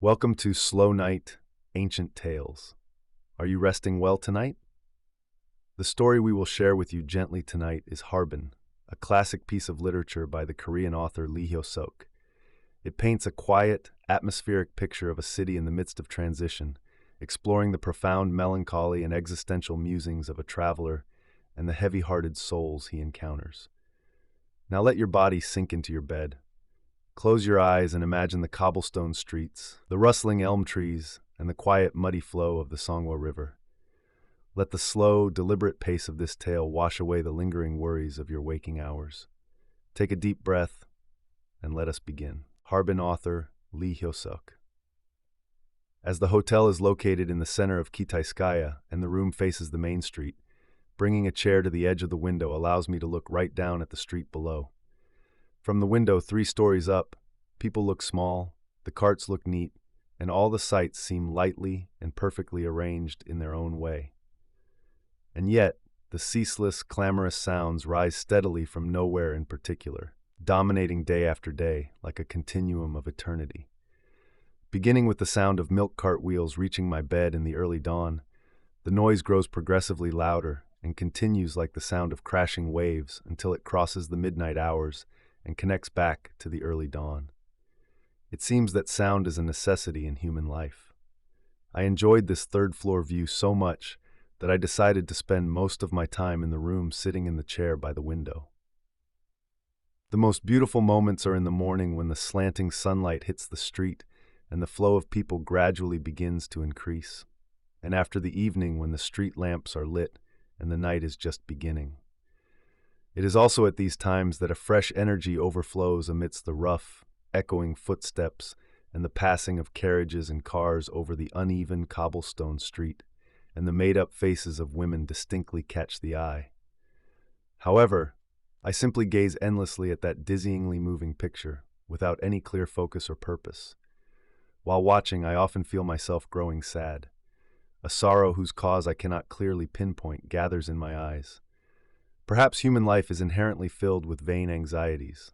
Welcome to Slow Night, Ancient Tales. Are you resting well tonight? The story we will share with you gently tonight is Harbin, a classic piece of literature by the Korean author Lee Hyo-seok. It paints a quiet, atmospheric picture of a city in the midst of transition, exploring the profound melancholy and existential musings of a traveler and the heavy-hearted souls he encounters. Now let your body sink into your bed. Close your eyes and imagine the cobblestone streets, the rustling elm trees, and the quiet, muddy flow of the Songhwa River. Let the slow, deliberate pace of this tale wash away the lingering worries of your waking hours. Take a deep breath, and let us begin. Harbin author Lee Hyo-seok. As the hotel is located in the center of Kitaiskaya and the room faces the main street, bringing a chair to the edge of the window allows me to look right down at the street below. From the window 3 stories up, people look small, the carts look neat, and all the sights seem lightly and perfectly arranged in their own way. And yet, the ceaseless, clamorous sounds rise steadily from nowhere in particular, dominating day after day like a continuum of eternity. Beginning with the sound of milk cart wheels reaching my bed in the early dawn, the noise grows progressively louder and continues like the sound of crashing waves until it crosses the midnight hours and connects back to the early dawn. It seems that sound is a necessity in human life. I enjoyed this third-floor view so much that I decided to spend most of my time in the room sitting in the chair by the window. The most beautiful moments are in the morning when the slanting sunlight hits the street and the flow of people gradually begins to increase, and after the evening when the street lamps are lit and the night is just beginning. It is also at these times that a fresh energy overflows amidst the rough, echoing footsteps and the passing of carriages and cars over the uneven cobblestone street, and the made-up faces of women distinctly catch the eye. However, I simply gaze endlessly at that dizzyingly moving picture, without any clear focus or purpose. While watching, I often feel myself growing sad. A sorrow whose cause I cannot clearly pinpoint gathers in my eyes. Perhaps human life is inherently filled with vain anxieties.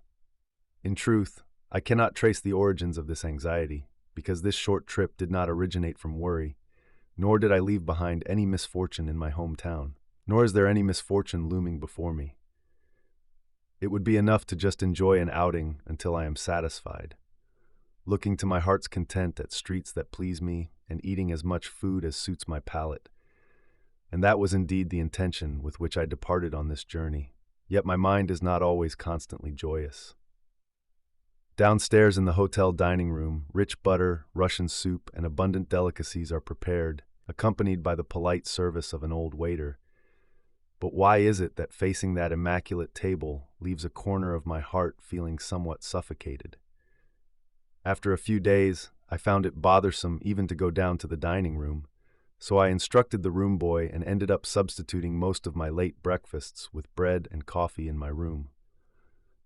In truth, I cannot trace the origins of this anxiety, because this short trip did not originate from worry, nor did I leave behind any misfortune in my hometown, nor is there any misfortune looming before me. It would be enough to just enjoy an outing until I am satisfied, looking to my heart's content at streets that please me and eating as much food as suits my palate. And that was indeed the intention with which I departed on this journey, yet my mind is not always constantly joyous. Downstairs in the hotel dining room, rich butter, Russian soup, and abundant delicacies are prepared, accompanied by the polite service of an old waiter. But why is it that facing that immaculate table leaves a corner of my heart feeling somewhat suffocated? After a few days, I found it bothersome even to go down to the dining room, so I instructed the room boy and ended up substituting most of my late breakfasts with bread and coffee in my room.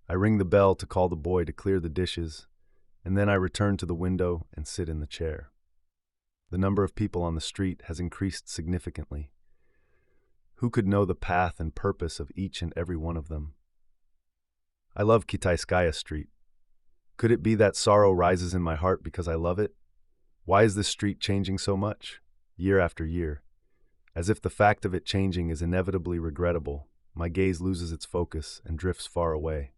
I ring the bell to call the boy to clear the dishes, and then I return to the window and sit in the chair. The number of people on the street has increased significantly. Who could know the path and purpose of each and every one of them? I love Kitaiskaya Street. Could it be that sorrow rises in my heart because I love it? Why is this street changing so much, year after year? As if the fact of it changing is inevitably regrettable, my gaze loses its focus and drifts far away.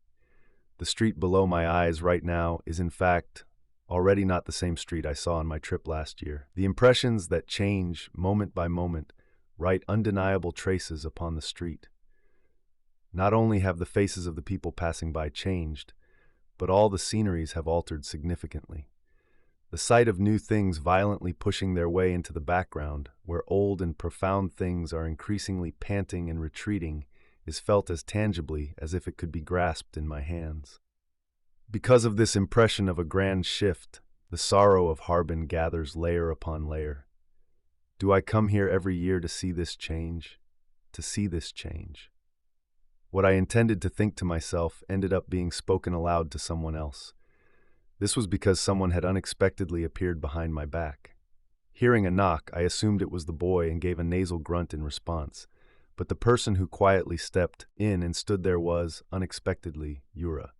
The street below my eyes right now is in fact already not the same street I saw on my trip last year. The impressions that change moment by moment write undeniable traces upon the street. Not only have the faces of the people passing by changed, but all the sceneries have altered significantly. The sight of new things violently pushing their way into the background, where old and profound things are increasingly panting and retreating, is felt as tangibly as if it could be grasped in my hands. Because of this impression of a grand shift, the sorrow of Harbin gathers layer upon layer. Do I come here every year to see this change? To see this change? What I intended to think to myself ended up being spoken aloud to someone else. This was because someone had unexpectedly appeared behind my back. Hearing a knock, I assumed it was the boy and gave a nasal grunt in response, but the person who quietly stepped in and stood there was, unexpectedly, Yura.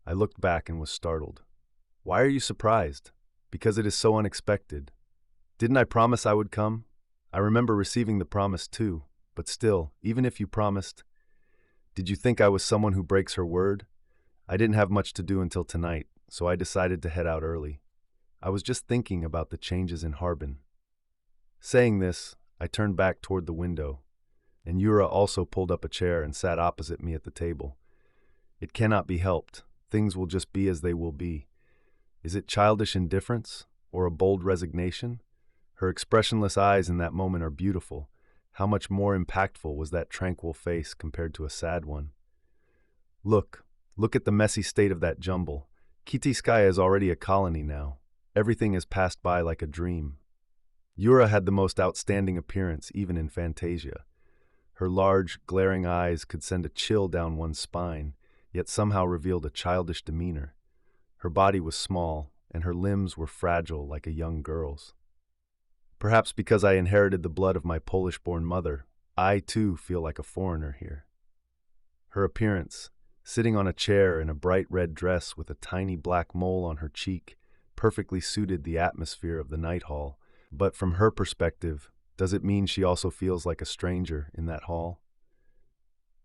I looked back and was startled. "Why are you surprised?" Because it is so unexpected. Didn't I promise I would come? I remember receiving the promise too, but still, even if you promised, did you think I was someone who breaks her word? I didn't have much to do until tonight, so I decided to head out early. I was just thinking about the changes in Harbin. Saying this, I turned back toward the window, and Yura also pulled up a chair and sat opposite me at the table. It cannot be helped. Things will just be as they will be. Is it childish indifference or a bold resignation? Her expressionless eyes in that moment are beautiful. How much more impactful was that tranquil face compared to a sad one? Look at the messy state of that jumble. Kitayskaya is already a colony now. Everything has passed by like a dream. Yura had the most outstanding appearance, even in Fantasia. Her large, glaring eyes could send a chill down one's spine, yet somehow revealed a childish demeanor. Her body was small, and her limbs were fragile like a young girl's. Perhaps because I inherited the blood of my Polish-born mother, I too feel like a foreigner here. Her appearance, sitting on a chair in a bright red dress with a tiny black mole on her cheek, perfectly suited the atmosphere of the night hall. But from her perspective, does it mean she also feels like a stranger in that hall?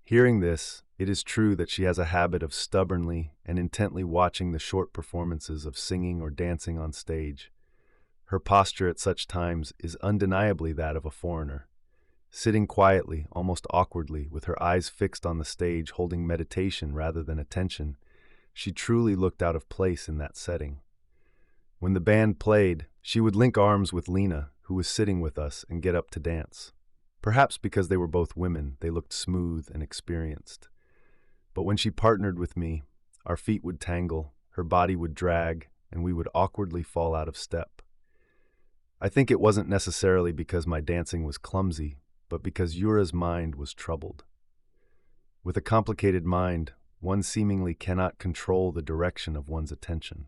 Hearing this, it is true that she has a habit of stubbornly and intently watching the short performances of singing or dancing on stage. Her posture at such times is undeniably that of a foreigner. Sitting quietly, almost awkwardly, with her eyes fixed on the stage, holding meditation rather than attention, she truly looked out of place in that setting. When the band played, she would link arms with Lena, who was sitting with us, and get up to dance. Perhaps because they were both women, they looked smooth and experienced. But when she partnered with me, our feet would tangle, her body would drag, and we would awkwardly fall out of step. I think it wasn't necessarily because my dancing was clumsy, but because Yura's mind was troubled. With a complicated mind, one seemingly cannot control the direction of one's attention.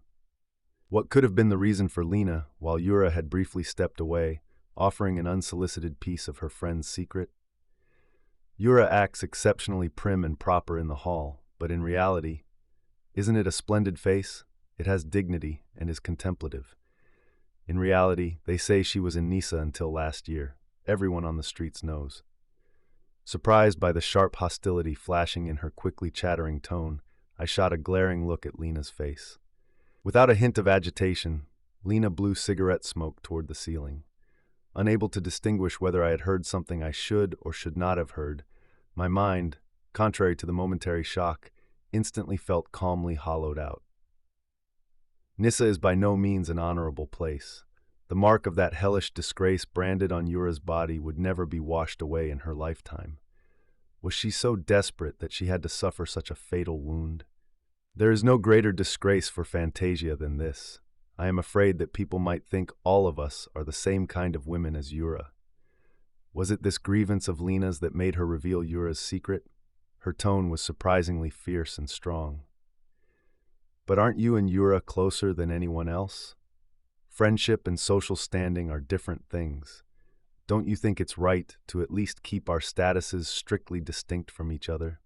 What could have been the reason for Lena, while Yura had briefly stepped away, offering an unsolicited piece of her friend's secret? Yura acts exceptionally prim and proper in the hall, but in reality, isn't it a splendid face? It has dignity and is contemplative. In reality, they say she was in Nisa until last year. Everyone on the streets knows. Surprised by the sharp hostility flashing in her quickly chattering tone, I shot a glaring look at Lena's face. Without a hint of agitation, Lena blew cigarette smoke toward the ceiling. Unable to distinguish whether I had heard something I should or should not have heard, my mind, contrary to the momentary shock, instantly felt calmly hollowed out. Nissa is by no means an honorable place. The mark of that hellish disgrace branded on Yura's body would never be washed away in her lifetime. Was she so desperate that she had to suffer such a fatal wound? There is no greater disgrace for Fantasia than this. I am afraid that people might think all of us are the same kind of women as Yura. Was it this grievance of Lena's that made her reveal Yura's secret? Her tone was surprisingly fierce and strong. But aren't you and Yura closer than anyone else? Friendship and social standing are different things. Don't you think it's right to at least keep our statuses strictly distinct from each other?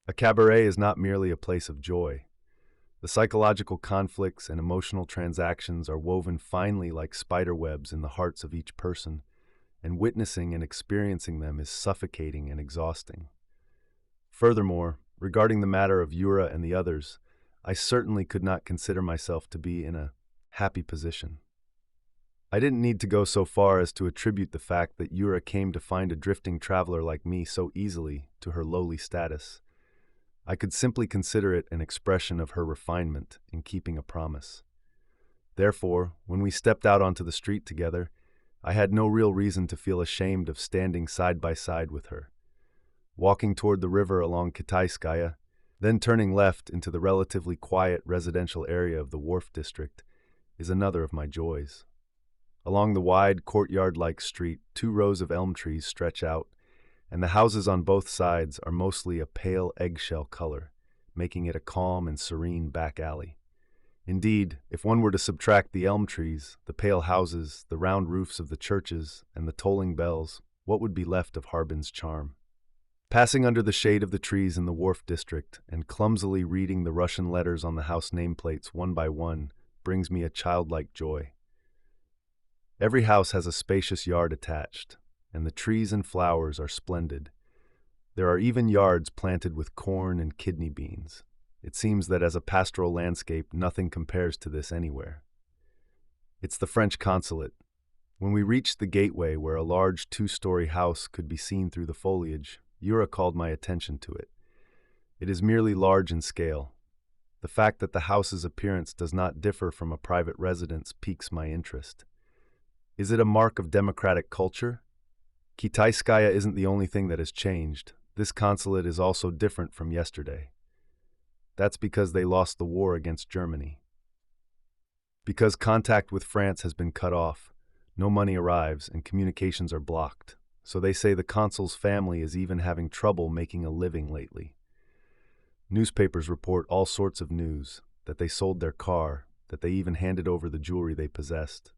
A cabaret is not merely a place of joy. The psychological conflicts and emotional transactions are woven finely like spider webs in the hearts of each person, and witnessing and experiencing them is suffocating and exhausting. Furthermore, regarding the matter of Yura and the others, I certainly could not consider myself to be in a happy position. I didn't need to go so far as to attribute the fact that Yura came to find a drifting traveler like me so easily to her lowly status. I could simply consider it an expression of her refinement in keeping a promise. Therefore, when we stepped out onto the street together, I had no real reason to feel ashamed of standing side by side with her. Walking toward the river along Kitayskaya, then turning left into the relatively quiet residential area of the Wharf District, is another of my joys. Along the wide courtyard-like street, 2 rows of elm trees stretch out, and the houses on both sides are mostly a pale eggshell color, making it a calm and serene back alley. Indeed, if one were to subtract the elm trees, the pale houses, the round roofs of the churches, and the tolling bells, what would be left of Harbin's charm? Passing under the shade of the trees in the Wharf District and clumsily reading the Russian letters on the house nameplates one by one, brings me a childlike joy. Every house has a spacious yard attached, and the trees and flowers are splendid. There are even yards planted with corn and kidney beans. It seems that as a pastoral landscape, nothing compares to this anywhere. It's the French consulate. When we reached the gateway where a large two-story house could be seen through the foliage, Yura called my attention to it. It is merely large in scale. The fact that the house's appearance does not differ from a private residence piques my interest. Is it a mark of democratic culture? Kitaiskaya isn't the only thing that has changed. This consulate is also different from yesterday. That's because they lost the war against Germany. Because contact with France has been cut off, no money arrives and communications are blocked. So they say the consul's family is even having trouble making a living lately. Newspapers report all sorts of news, that they sold their car, that they even handed over the jewelry they possessed.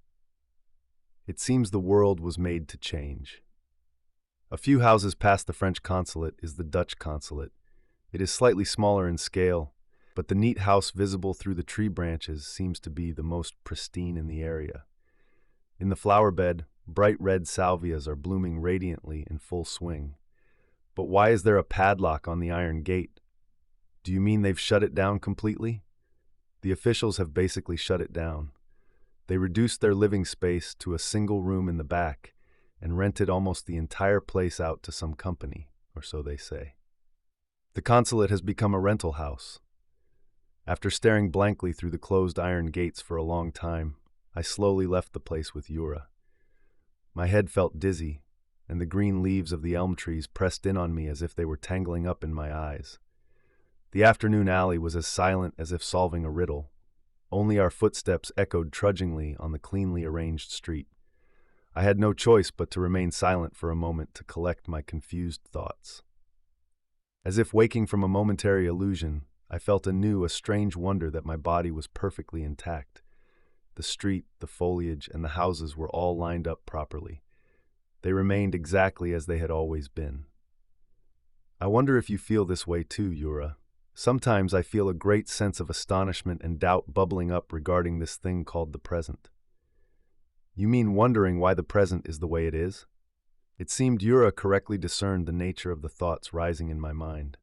It seems the world was made to change. A few houses past the French consulate is the Dutch consulate. It is slightly smaller in scale, but the neat house visible through the tree branches seems to be the most pristine in the area. In the flower bed, bright red salvias are blooming radiantly in full swing. But why is there a padlock on the iron gate? Do you mean they've shut it down completely? The officials have basically shut it down. They reduced their living space to a single room in the back and rented almost the entire place out to some company, or so they say. The consulate has become a rental house. After staring blankly through the closed iron gates for a long time, I slowly left the place with Yura. My head felt dizzy, and the green leaves of the elm trees pressed in on me as if they were tangling up in my eyes. The afternoon alley was as silent as if solving a riddle. Only our footsteps echoed trudgingly on the cleanly arranged street. I had no choice but to remain silent for a moment to collect my confused thoughts. As if waking from a momentary illusion, I felt anew a strange wonder that my body was perfectly intact. The street, the foliage, and the houses were all lined up properly. They remained exactly as they had always been. I wonder if you feel this way too, Yura. Sometimes I feel a great sense of astonishment and doubt bubbling up regarding this thing called the present. You mean wondering why the present is the way it is? It seemed Yura correctly discerned the nature of the thoughts rising in my mind.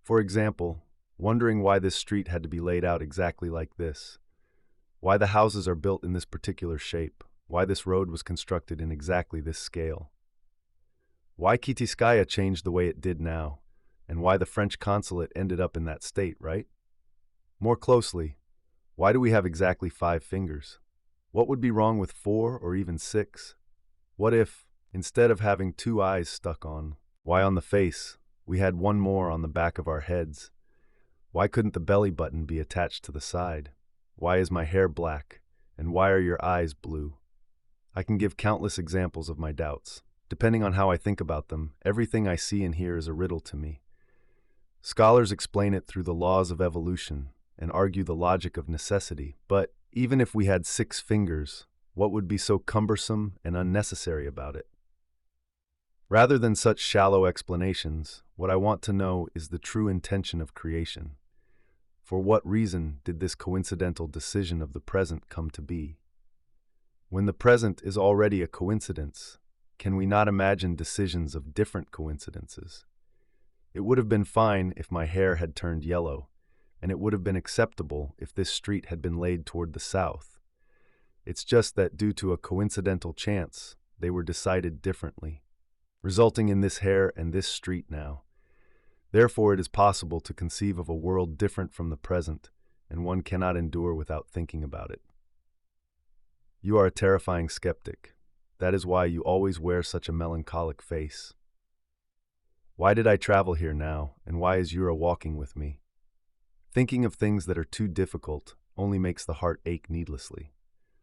For example, wondering why this street had to be laid out exactly like this, why the houses are built in this particular shape, why this road was constructed in exactly this scale, why Kitaiskaya changed the way it did now, and why the French consulate ended up in that state, right? More closely, why do we have exactly 5 fingers? What would be wrong with 4 or even 6? What if, instead of having 2 eyes stuck on, why on the face, we had 1 more on the back of our heads? Why couldn't the belly button be attached to the side? Why is my hair black? And why are your eyes blue? I can give countless examples of my doubts. Depending on how I think about them, everything I see and hear is a riddle to me. Scholars explain it through the laws of evolution and argue the logic of necessity, but even if we had 6 fingers, what would be so cumbersome and unnecessary about it? Rather than such shallow explanations, what I want to know is the true intention of creation. For what reason did this coincidental decision of the present come to be? When the present is already a coincidence, can we not imagine decisions of different coincidences? It would have been fine if my hair had turned yellow, and it would have been acceptable if this street had been laid toward the south. It's just that due to a coincidental chance, they were decided differently, resulting in this hair and this street now. Therefore, it is possible to conceive of a world different from the present, and one cannot endure without thinking about it. You are a terrifying skeptic. That is why you always wear such a melancholic face. Why did I travel here now, and why is Yura walking with me? Thinking of things that are too difficult only makes the heart ache needlessly.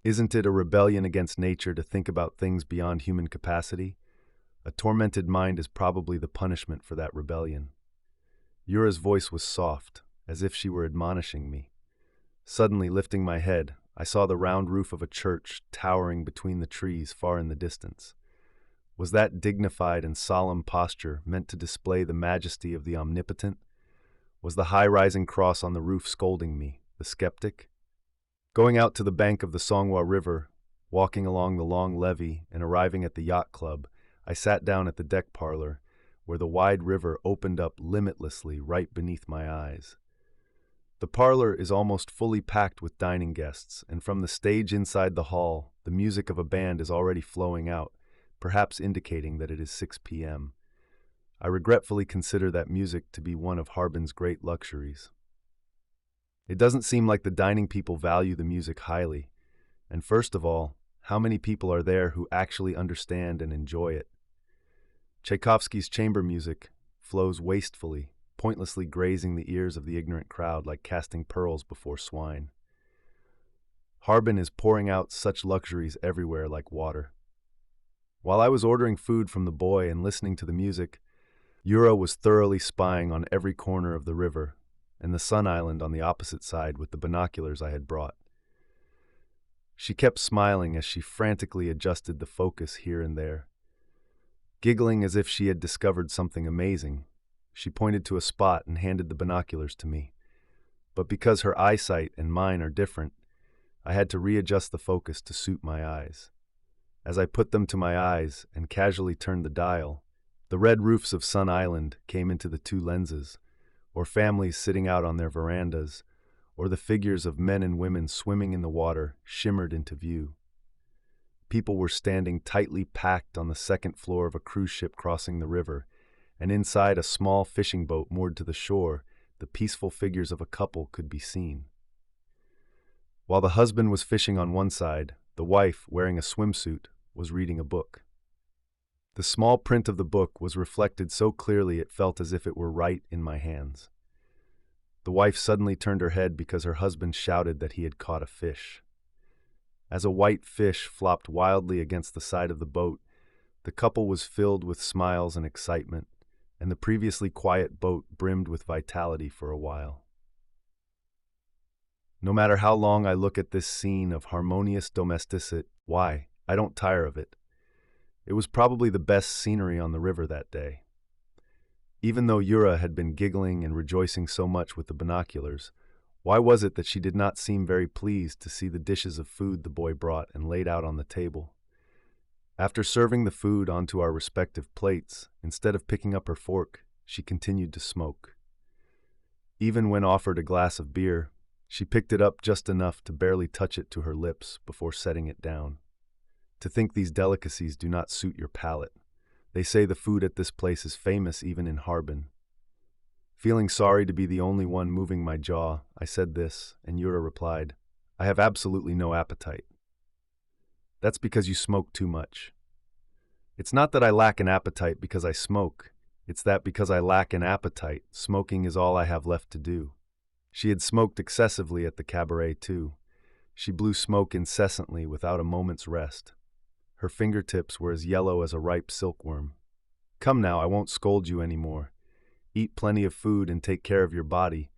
Isn't it a rebellion against nature to think about things beyond human capacity? A tormented mind is probably the punishment for that rebellion. Yura's voice was soft, as if she were admonishing me. Suddenly, lifting my head, I saw the round roof of a church towering between the trees far in the distance. Was that dignified and solemn posture meant to display the majesty of the omnipotent? Was the high-rising cross on the roof scolding me, the skeptic? Going out to the bank of the Songhua River, walking along the long levee, and arriving at the yacht club, I sat down at the deck parlor, where the wide river opened up limitlessly right beneath my eyes. The parlor is almost fully packed with dining guests, and from the stage inside the hall, the music of a band is already flowing out, perhaps indicating that it is 6 p.m. I regretfully consider that music to be one of Harbin's great luxuries. It doesn't seem like the dining people value the music highly, and first of all, how many people are there who actually understand and enjoy it? Tchaikovsky's chamber music flows wastefully, pointlessly grazing the ears of the ignorant crowd like casting pearls before swine. Harbin is pouring out such luxuries everywhere like water. While I was ordering food from the boy and listening to the music, Yura was thoroughly spying on every corner of the river and the Sun Island on the opposite side with the binoculars I had brought. She kept smiling as she frantically adjusted the focus here and there. Giggling as if she had discovered something amazing, she pointed to a spot and handed the binoculars to me. But because her eyesight and mine are different, I had to readjust the focus to suit my eyes. As I put them to my eyes and casually turned the dial, the red roofs of Sun Island came into the two lenses, or families sitting out on their verandas, or the figures of men and women swimming in the water shimmered into view. People were standing tightly packed on the second floor of a cruise ship crossing the river, and inside a small fishing boat moored to the shore, the peaceful figures of a couple could be seen. While the husband was fishing on one side, the wife, wearing a swimsuit, was reading a book. The small print of the book was reflected so clearly it felt as if it were right in my hands. The wife suddenly turned her head because her husband shouted that he had caught a fish. As a white fish flopped wildly against the side of the boat, the couple was filled with smiles and excitement, and the previously quiet boat brimmed with vitality for a while. No matter how long I look at this scene of harmonious domesticity, I don't tire of it. It was probably the best scenery on the river that day. Even though Yura had been giggling and rejoicing so much with the binoculars, why was it that she did not seem very pleased to see the dishes of food the boy brought and laid out on the table? After serving the food onto our respective plates, instead of picking up her fork, she continued to smoke. Even when offered a glass of beer, she picked it up just enough to barely touch it to her lips before setting it down. To think these delicacies do not suit your palate. They say the food at this place is famous even in Harbin. Feeling sorry to be the only one moving my jaw, I said this, and Yura replied, "I have absolutely no appetite." "That's because you smoke too much." "It's not that I lack an appetite because I smoke. It's that because I lack an appetite, smoking is all I have left to do." She had smoked excessively at the cabaret, too. She blew smoke incessantly without a moment's rest. Her fingertips were as yellow as a ripe silkworm. "Come now, I won't scold you anymore. Eat plenty of food and take care of your body.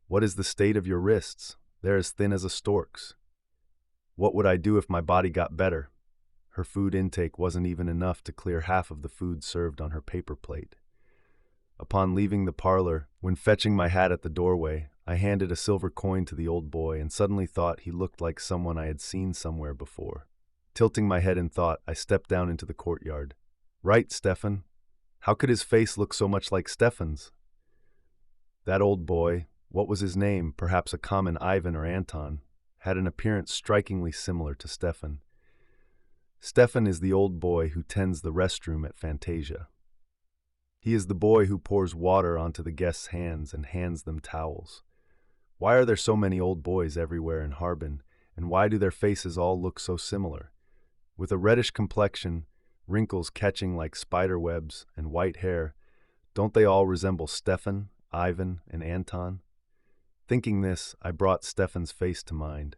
What is the state of your wrists? They're as thin as a stork's." What would I do if my body got better? Her food intake wasn't even enough to clear half of the food served on her paper plate. Upon leaving the parlor, when fetching my hat at the doorway, I handed a silver coin to the old boy and suddenly thought he looked like someone I had seen somewhere before. Tilting my head in thought, I stepped down into the courtyard. "Right, Stefan. How could his face look so much like Stefan's?" That old boy, what was his name, perhaps a common Ivan or Anton, had an appearance strikingly similar to Stefan. Stefan is the old boy who tends the restroom at Fantasia. He is the boy who pours water onto the guests' hands and hands them towels. Why are there so many old boys everywhere in Harbin, and why do their faces all look so similar? With a reddish complexion, wrinkles catching like spider webs, and white hair, don't they all resemble Stefan, Ivan, and Anton? Thinking this, I brought Stefan's face to mind.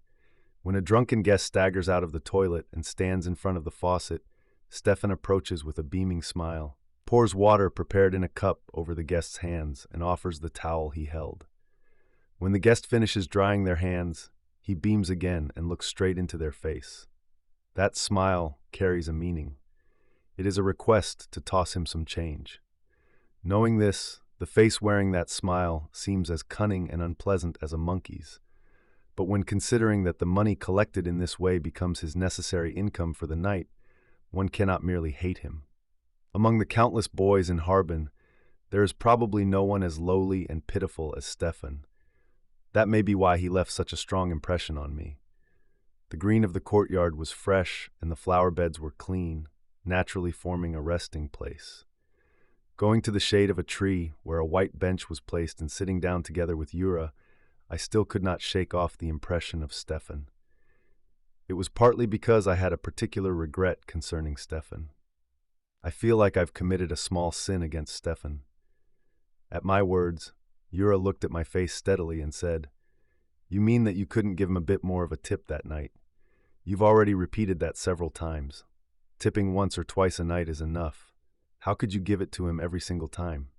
When a drunken guest staggers out of the toilet and stands in front of the faucet, Stefan approaches with a beaming smile, pours water prepared in a cup over the guest's hands, and offers the towel he held. When the guest finishes drying their hands, he beams again and looks straight into their face. That smile carries a meaning. It is a request to toss him some change. Knowing this, the face wearing that smile seems as cunning and unpleasant as a monkey's. But when considering that the money collected in this way becomes his necessary income for the night, one cannot merely hate him. Among the countless boys in Harbin, there is probably no one as lowly and pitiful as Stefan. That may be why he left such a strong impression on me. The green of the courtyard was fresh and the flower beds were clean, naturally forming a resting place. Going to the shade of a tree where a white bench was placed and sitting down together with Yura, I still could not shake off the impression of Stefan. It was partly because I had a particular regret concerning Stefan. I feel like I've committed a small sin against Stefan. At my words, Yura looked at my face steadily and said, "You mean that you couldn't give him a bit more of a tip that night? You've already repeated that several times. Tipping once or twice a night is enough. How could you give it to him every single time?"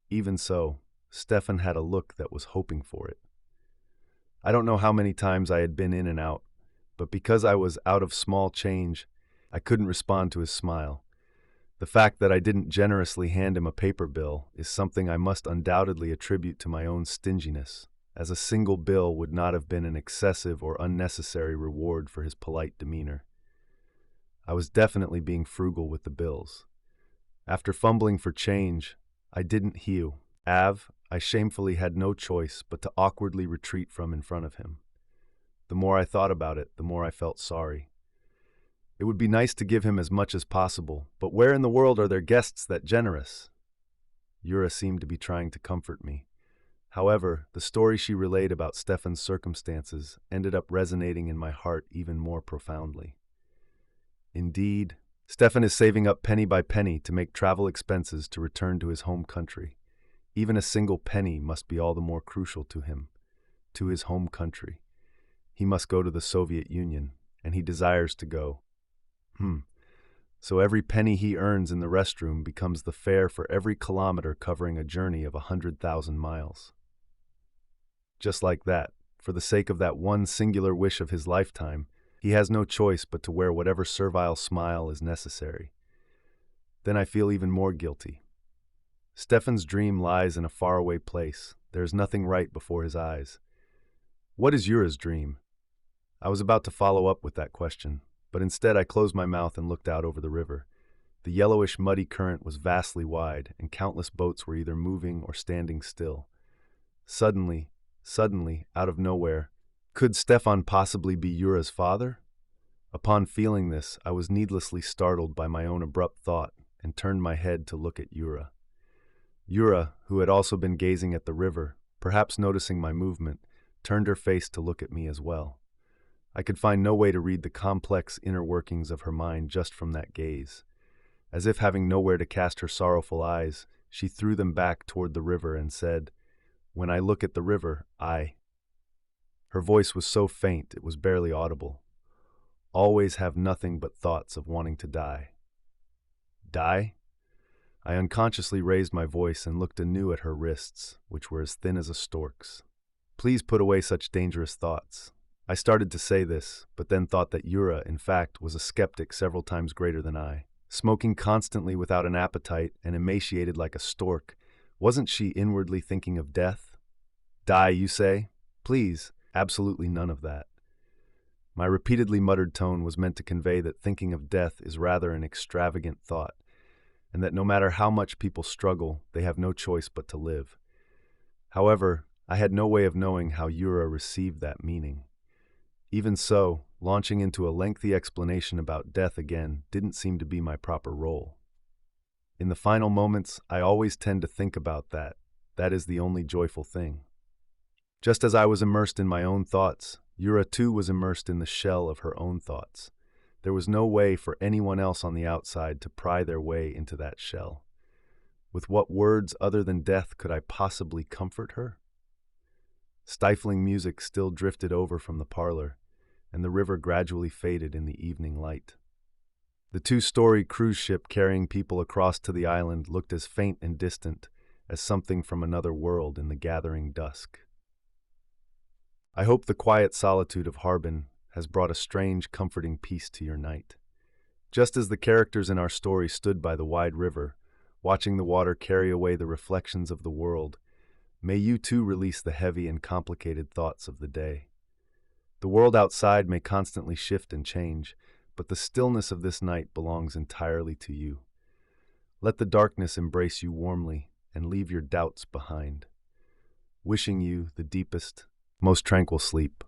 Even so, Stefan had a look that was hoping for it. I don't know how many times I had been in and out, but because I was out of small change, I couldn't respond to his smile. The fact that I didn't generously hand him a paper bill is something I must undoubtedly attribute to my own stinginess, as a single bill would not have been an excessive or unnecessary reward for his polite demeanor. I was definitely being frugal with the bills. After fumbling for change, I didn't hew. I shamefully had no choice but to awkwardly retreat from in front of him. The more I thought about it, the more I felt sorry. It would be nice to give him as much as possible, but where in the world are there guests that generous? Yura seemed to be trying to comfort me. However, the story she relayed about Stefan's circumstances ended up resonating in my heart even more profoundly. Indeed, Stefan is saving up penny by penny to make travel expenses to return to his home country. Even a single penny must be all the more crucial to him, to his home country. He must go to the Soviet Union, and he desires to go. So every penny he earns in the restroom becomes the fare for every kilometer covering a journey of 100,000 miles. Just like that, for the sake of that one singular wish of his lifetime, he has no choice but to wear whatever servile smile is necessary. Then I feel even more guilty. Stefan's dream lies in a faraway place. There is nothing right before his eyes. What is Yura's dream? I was about to follow up with that question, but instead I closed my mouth and looked out over the river. The yellowish, muddy current was vastly wide, and countless boats were either moving or standing still. Suddenly, out of nowhere, could Stefan possibly be Yura's father? Upon feeling this, I was needlessly startled by my own abrupt thought and turned my head to look at Yura. Yura, who had also been gazing at the river, perhaps noticing my movement, turned her face to look at me as well. I could find no way to read the complex inner workings of her mind just from that gaze. As if having nowhere to cast her sorrowful eyes, she threw them back toward the river and said, "When I look at the river, Her voice was so faint it was barely audible. "Always have nothing but thoughts of wanting to die." Die? I unconsciously raised my voice and looked anew at her wrists, which were as thin as a stork's. "Please put away such dangerous thoughts." I started to say this, but then thought that Yura, in fact, was a skeptic several times greater than I. Smoking constantly without an appetite and emaciated like a stork, wasn't she inwardly thinking of death? Die, you say? Please, absolutely none of that. My repeatedly muttered tone was meant to convey that thinking of death is rather an extravagant thought, and that no matter how much people struggle, they have no choice but to live. However, I had no way of knowing how Yura received that meaning. Even so, launching into a lengthy explanation about death again didn't seem to be my proper role. In the final moments, I always tend to think about that. That is the only joyful thing. Just as I was immersed in my own thoughts, Yura too was immersed in the shell of her own thoughts. There was no way for anyone else on the outside to pry their way into that shell. With what words other than death could I possibly comfort her? Stifling music still drifted over from the parlor, and the river gradually faded in the evening light. The two-story cruise ship carrying people across to the island looked as faint and distant as something from another world in the gathering dusk. I hope the quiet solitude of Harbin has brought a strange, comforting peace to your night. Just as the characters in our story stood by the wide river, watching the water carry away the reflections of the world, May you too release the heavy and complicated thoughts of the day. The world outside may constantly shift and change, but the stillness of this night belongs entirely to you. Let the darkness embrace you warmly and leave your doubts behind. Wishing you the deepest, most tranquil sleep.